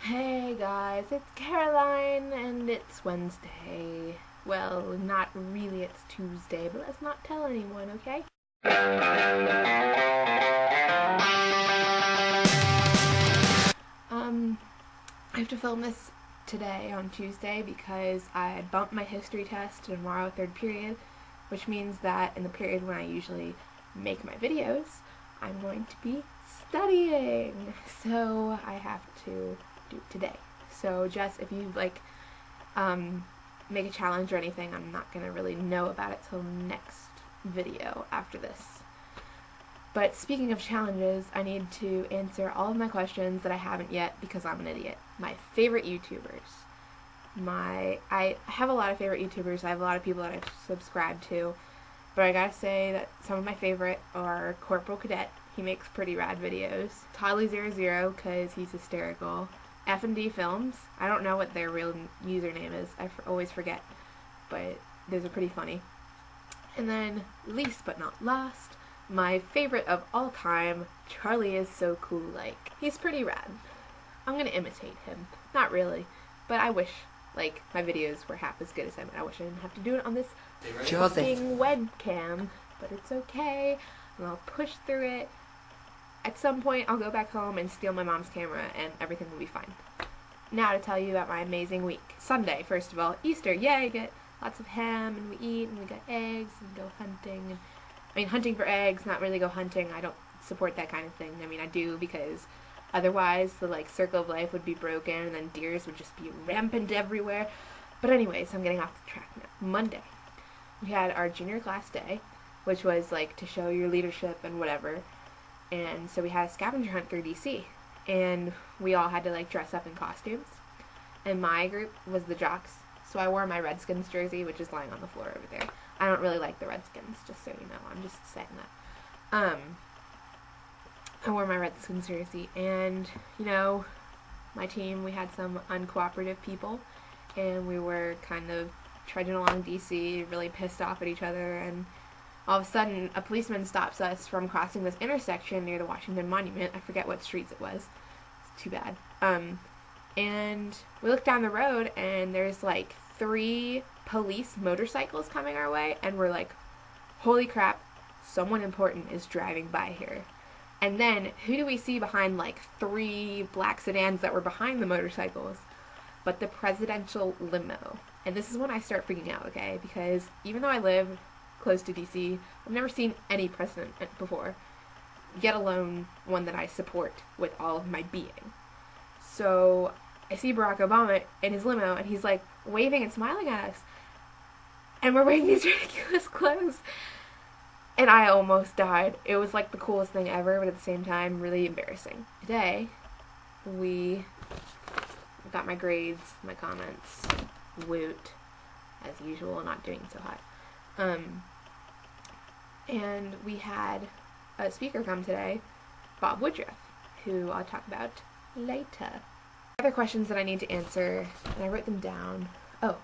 Hey guys, it's Caroline and it's Wednesday. Well, not really, it's Tuesday, but let's not tell anyone, okay? Um, I have to film this today on Tuesday because I bumped my history test to tomorrow, third period, which means that in the period when I usually make my videos, I'm going to be studying. So I have to do it today. So Jess, if you make a challenge or anything, I'm not gonna really know about it till next video after this. But speaking of challenges, I need to answer all of my questions that I haven't yet because I'm an idiot. My favorite YouTubers. I have a lot of favorite YouTubers. I have a lot of people that I subscribe to. But I gotta say that some of my favorite are Corporal Cadet. He makes pretty rad videos. Toddly00 because he's hysterical. F&D Films. I don't know what their real username is. I always forget. But those are pretty funny. And then, least but not last, my favorite of all time, Charlie is so cool like. He's pretty rad. I'm gonna imitate him. Not really, but I wish, my videos were half as good as him, and I wish I didn't have to do it on this fucking webcam, but it's okay, and I'll push through it. At some point, I'll go back home and steal my mom's camera, and everything will be fine. Now to tell you about my amazing week. Sunday, first of all, Easter, yay, get lots of ham, and we eat, and we got eggs, and go hunting, hunting for eggs, not really go hunting. I don't support that kind of thing. I do because otherwise the circle of life would be broken and then deers would just be rampant everywhere. But anyways, I'm getting off the track now. Monday, we had our junior class day, which was to show your leadership and whatever. And so we had a scavenger hunt through DC, and we all had to dress up in costumes. And my group was the jocks, so I wore my Redskins jersey, which is lying on the floor over there. I don't really like the Redskins, just so you know. I'm just saying that. I wore my Redskins jersey, and, my team, we had some uncooperative people, and we were kind of trudging along DC, really pissed off at each other, and all of a sudden, a policeman stops us from crossing this intersection near the Washington Monument. I forget what streets it was. It's too bad. And we look down the road, and there's 3 police motorcycles coming our way, and we're like, holy crap, someone important is driving by here. And then, who do we see behind 3 black sedans that were behind the motorcycles? But the presidential limo. And this is when I start freaking out, okay? Because even though I live close to DC, I've never seen any president before, yet alone one that I support with all of my being. So I see Barack Obama in his limo, and he's waving and smiling at us, and we're wearing these ridiculous clothes, and I almost died. It was the coolest thing ever, but at the same time really embarrassing. Today we got my grades, my comments, woot, as usual, not doing so hot. And we had a speaker come today, Bob Woodruff, who I'll talk about later. Other questions that I need to answer, and I wrote them down. Oh,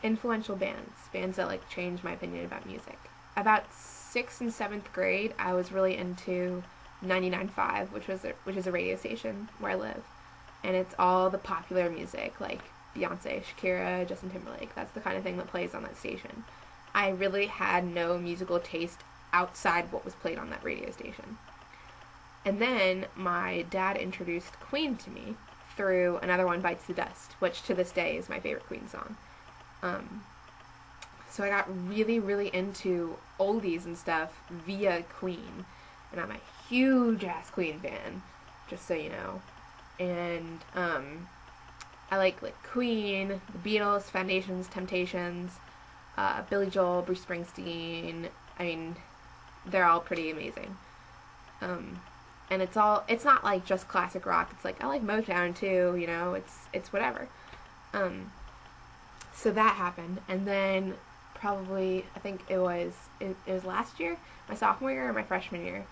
influential bands that changed my opinion about music. About 6th and 7th grade, I was really into 99.5, which is a radio station where I live, and it's all the popular music like Beyonce, Shakira, Justin Timberlake. That's the kind of thing that plays on that station. I really had no musical taste outside what was played on that radio station. And then my dad introduced Queen to me through Another One Bites the Dust, which to this day is my favorite Queen song. So I got really, really into oldies and stuff via Queen, and I'm a huge ass Queen fan, just so you know. And I like Queen, the Beatles, Foundations, Temptations, Billy Joel, Bruce Springsteen. They're all pretty amazing. And it's not just classic rock. It's I like Motown too, it's whatever. So that happened, and then probably, I think it was last year, my sophomore year or my freshman year,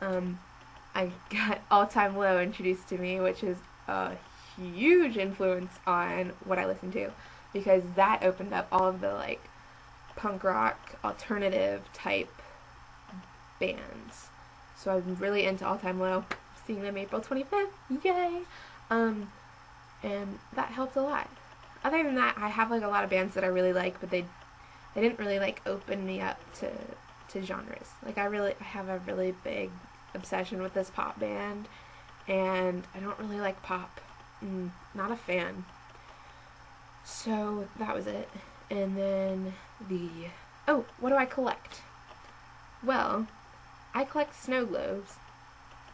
I got All Time Low introduced to me, which is a huge influence on what I listen to, because that opened up all of the punk rock, alternative type bands. So I'm really into All Time Low. Seeing them April 25th. Yay! and that helped a lot. Other than that, I have like a lot of bands that I really like, but they didn't really like open me up to genres. Like I have a really big obsession with this pop band, and I don't really like pop. Not a fan. So that was it. And then what do I collect? Well, I collect snow globes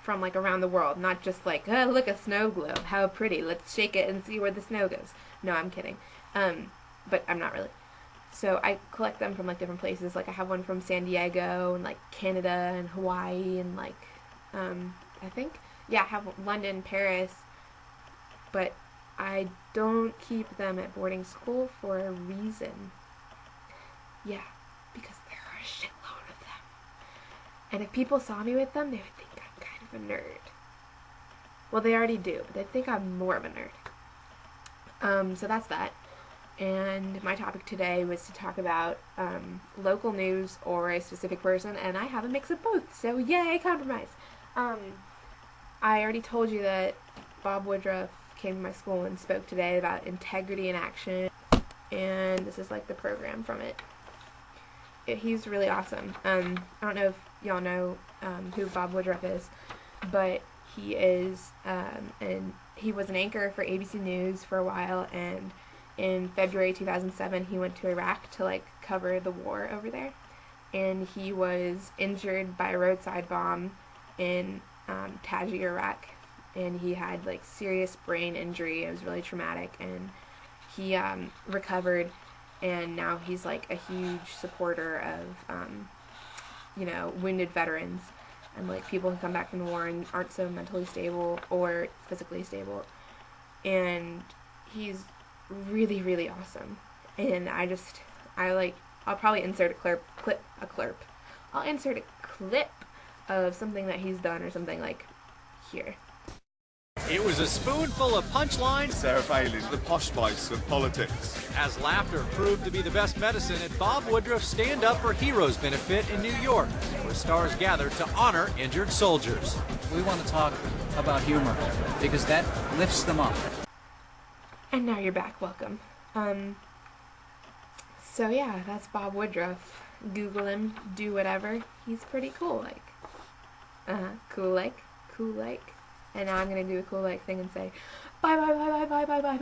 from like around the world, not just like, oh, look, a snow globe, how pretty, let's shake it and see where the snow goes. No, I'm kidding. But I'm not really. So I collect them from like different places. Like I have one from San Diego and like Canada and Hawaii and like I have London, Paris, but I don't keep them at boarding school for a reason. Yeah, because there are a shitload of them. And if people saw me with them, they would think I'm kind of a nerd. Well, they already do, but they think I'm more of a nerd. So that's that. And my topic today was to talk about local news or a specific person, and I have a mix of both, so yay, compromise. I already told you that Bob Woodruff came to my school and spoke today about integrity in action, and this is like the program from it. He's really awesome. I don't know if y'all know who Bob Woodruff is, but he is, and he was an anchor for ABC News for a while, and in February 2007 he went to Iraq to like cover the war over there, and he was injured by a roadside bomb in Taji, Iraq, and he had like serious brain injury. It was really traumatic, and he recovered, and now he's like a huge supporter of wounded veterans and like people who come back from the war and aren't so mentally stable or physically stable, and he's really, really awesome. And I'll probably insert I'll insert a clip of something that he's done or something like here. It was a spoonful of punchlines. Sarah Palin, the posh spice of politics. As laughter proved to be the best medicine at Bob Woodruff's Stand Up for Heroes benefit in New York, where stars gathered to honor injured soldiers. We want to talk about humor because that lifts them up. And now you're back. Welcome. So yeah, that's Bob Woodruff. Google him, do whatever. He's pretty cool, like. Cool like. And now I'm gonna do a cool like thing and say, bye bye bye bye bye bye bye.